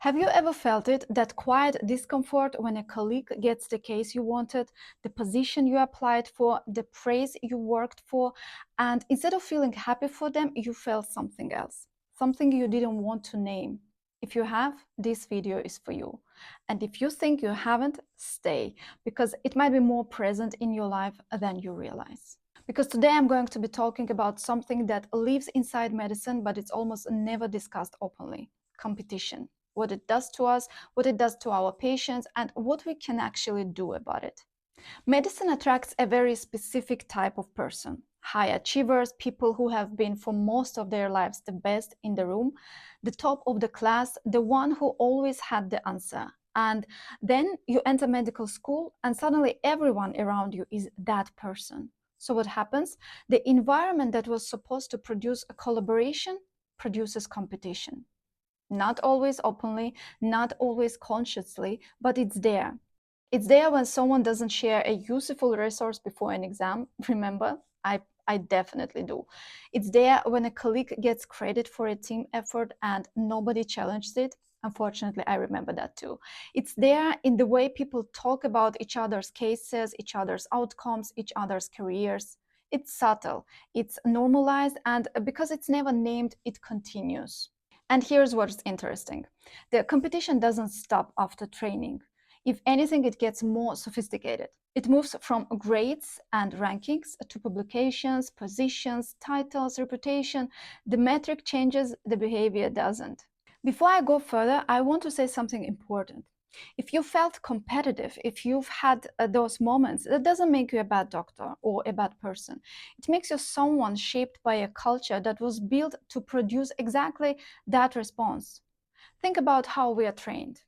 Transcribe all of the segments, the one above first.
Have you ever felt it, that quiet discomfort when a colleague gets the case you wanted, the position you applied for, the praise you worked for, and instead of feeling happy for them, you felt something else, something you didn't want to name? If you have, this video is for you. And if you think you haven't, stay, because it might be more present in your life than you realize. Because today I'm going to be talking about something that lives inside medicine, but it's almost never discussed openly: competition. What it does to us, what it does to our patients, and what we can actually do about it. Medicine attracts a very specific type of person: high achievers, people who have been for most of their lives the best in the room, the top of the class, the one who always had the answer. And then you enter medical school, and suddenly everyone around you is that person. So what happens? The environment that was supposed to produce a collaboration produces competition. Not always openly, not always consciously, but it's there. It's there when someone doesn't share a useful resource before an exam. Remember? I definitely do. It's there when a colleague gets credit for a team effort and nobody challenges it. Unfortunately, I remember that too. It's there in the way people talk about each other's cases, each other's outcomes, each other's careers. It's subtle, it's normalized, and because it's never named, it continues. And here's what's interesting. The competition doesn't stop after training. If anything, it gets more sophisticated. It moves from grades and rankings to publications, positions, titles, reputation. The metric changes, the behavior doesn't. Before I go further, I want to say something important. If you felt competitive, if you've had those moments, that doesn't make you a bad doctor or a bad person. It makes you someone shaped by a culture that was built to produce exactly that response. Think about how we are trained.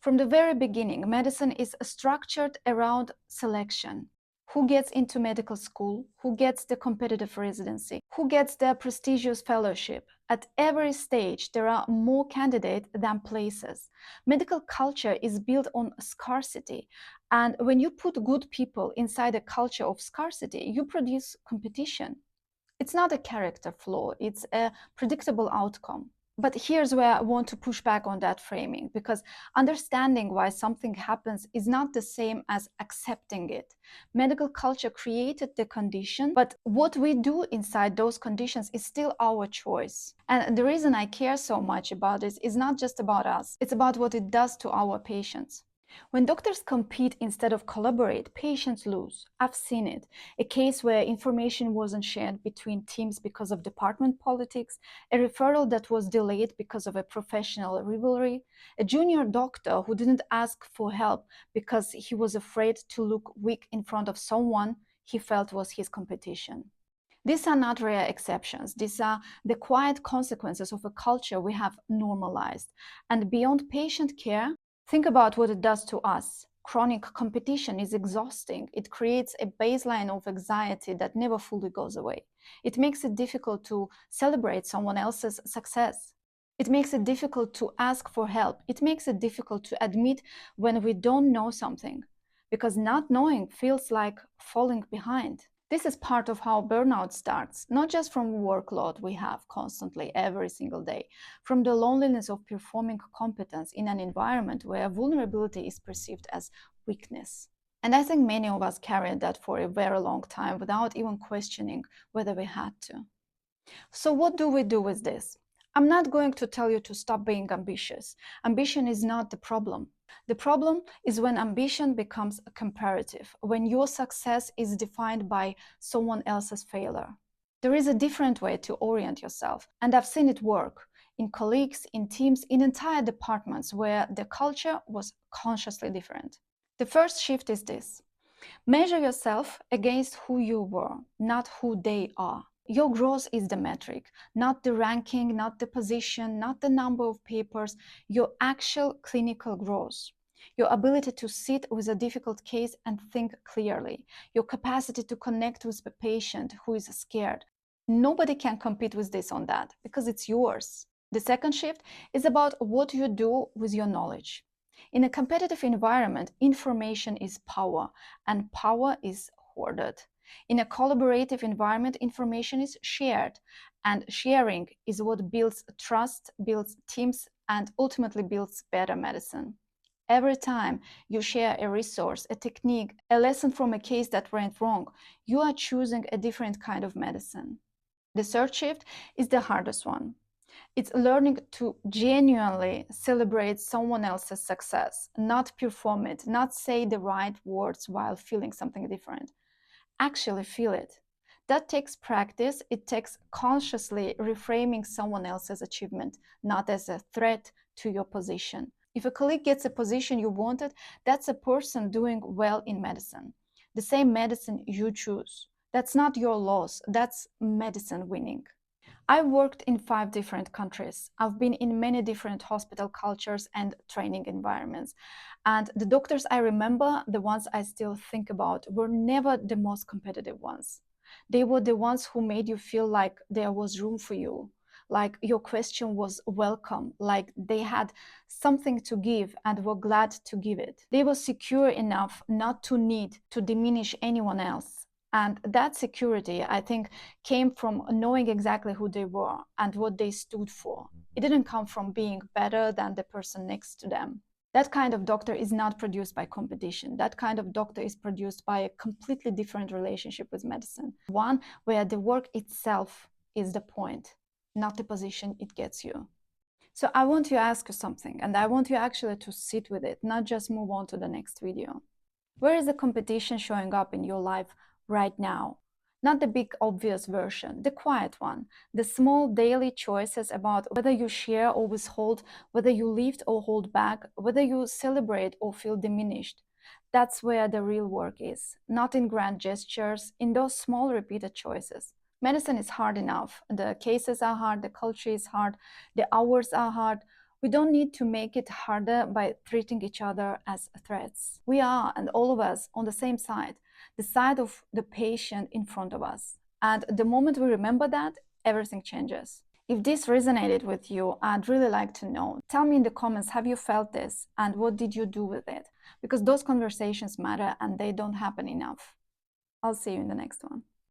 From the very beginning, medicine is structured around selection. Who gets into medical school? Who gets the competitive residency? Who gets the prestigious fellowship? At every stage, there are more candidates than places. Medical culture is built on scarcity. And when you put good people inside a culture of scarcity, you produce competition. It's not a character flaw, it's a predictable outcome. But here's where I want to push back on that framing, because understanding why something happens is not the same as accepting it. Medical culture created the condition, but what we do inside those conditions is still our choice. And the reason I care so much about this is not just about us, it's about what it does to our patients. When doctors compete instead of collaborate, patients lose. I've seen it. A case where information wasn't shared between teams because of department politics, a referral that was delayed because of a professional rivalry, a junior doctor who didn't ask for help because he was afraid to look weak in front of someone he felt was his competition. These are not rare exceptions. These are the quiet consequences of a culture we have normalized. And beyond patient care, think about what it does to us. Chronic competition is exhausting. It creates a baseline of anxiety that never fully goes away. It makes it difficult to celebrate someone else's success. It makes it difficult to ask for help. It makes it difficult to admit when we don't know something, because not knowing feels like falling behind. This is part of how burnout starts, not just from workload we have constantly every single day, from the loneliness of performing competence in an environment where vulnerability is perceived as weakness. And I think many of us carried that for a very long time without even questioning whether we had to. So what do we do with this? I'm not going to tell you to stop being ambitious. Ambition is not the problem. The problem is when ambition becomes a comparative, when your success is defined by someone else's failure. There is a different way to orient yourself, and I've seen it work in colleagues, in teams, in entire departments where the culture was consciously different. The first shift is this: measure yourself against who you were, not who they are. Your growth is the metric, not the ranking, not the position, not the number of papers, your actual clinical growth. Your ability to sit with a difficult case and think clearly. Your capacity to connect with the patient who is scared. Nobody can compete with this on that because it's yours. The second shift is about what you do with your knowledge. In a competitive environment, information is power, and power is hoarded. In a collaborative environment, information is shared, and sharing is what builds trust, builds teams, and ultimately builds better medicine. Every time you share a resource, a technique, a lesson from a case that went wrong, you are choosing a different kind of medicine. The third shift is the hardest one. It's learning to genuinely celebrate someone else's success, not perform it, not say the right words while feeling something different. Actually feel it. That takes practice. It takes consciously reframing someone else's achievement, not as a threat to your position. If a colleague gets a position you wanted, that's a person doing well in medicine. The same medicine you choose. That's not your loss, that's medicine winning. I worked in 5 different countries. I've been in many different hospital cultures and training environments. And the doctors I remember, the ones I still think about, were never the most competitive ones. They were the ones who made you feel like there was room for you, like your question was welcome, like they had something to give and were glad to give it. They were secure enough not to need to diminish anyone else. And that security, I think, came from knowing exactly who they were and what they stood for. It didn't come from being better than the person next to them. That kind of doctor is not produced by competition. That kind of doctor is produced by a completely different relationship with medicine. One where the work itself is the point, not the position it gets you. So I want to ask you something, and I want you actually to sit with it, not just move on to the next video. Where is the competition showing up in your life right now? Not the big obvious version, the quiet one, the small daily choices about whether you share or withhold, whether you lift or hold back, whether you celebrate or feel diminished. That's where the real work is, not in grand gestures, in those small repeated choices. Medicine is hard enough. The cases are hard, the culture is hard, the hours are hard. We don't need to make it harder by treating each other as threats. We are, and all of us, on the same side, the side of the patient in front of us. And the moment we remember that, everything changes. If this resonated with you, I'd really like to know. Tell me in the comments, have you felt this and what did you do with it? Because those conversations matter and they don't happen enough. I'll see you in the next one.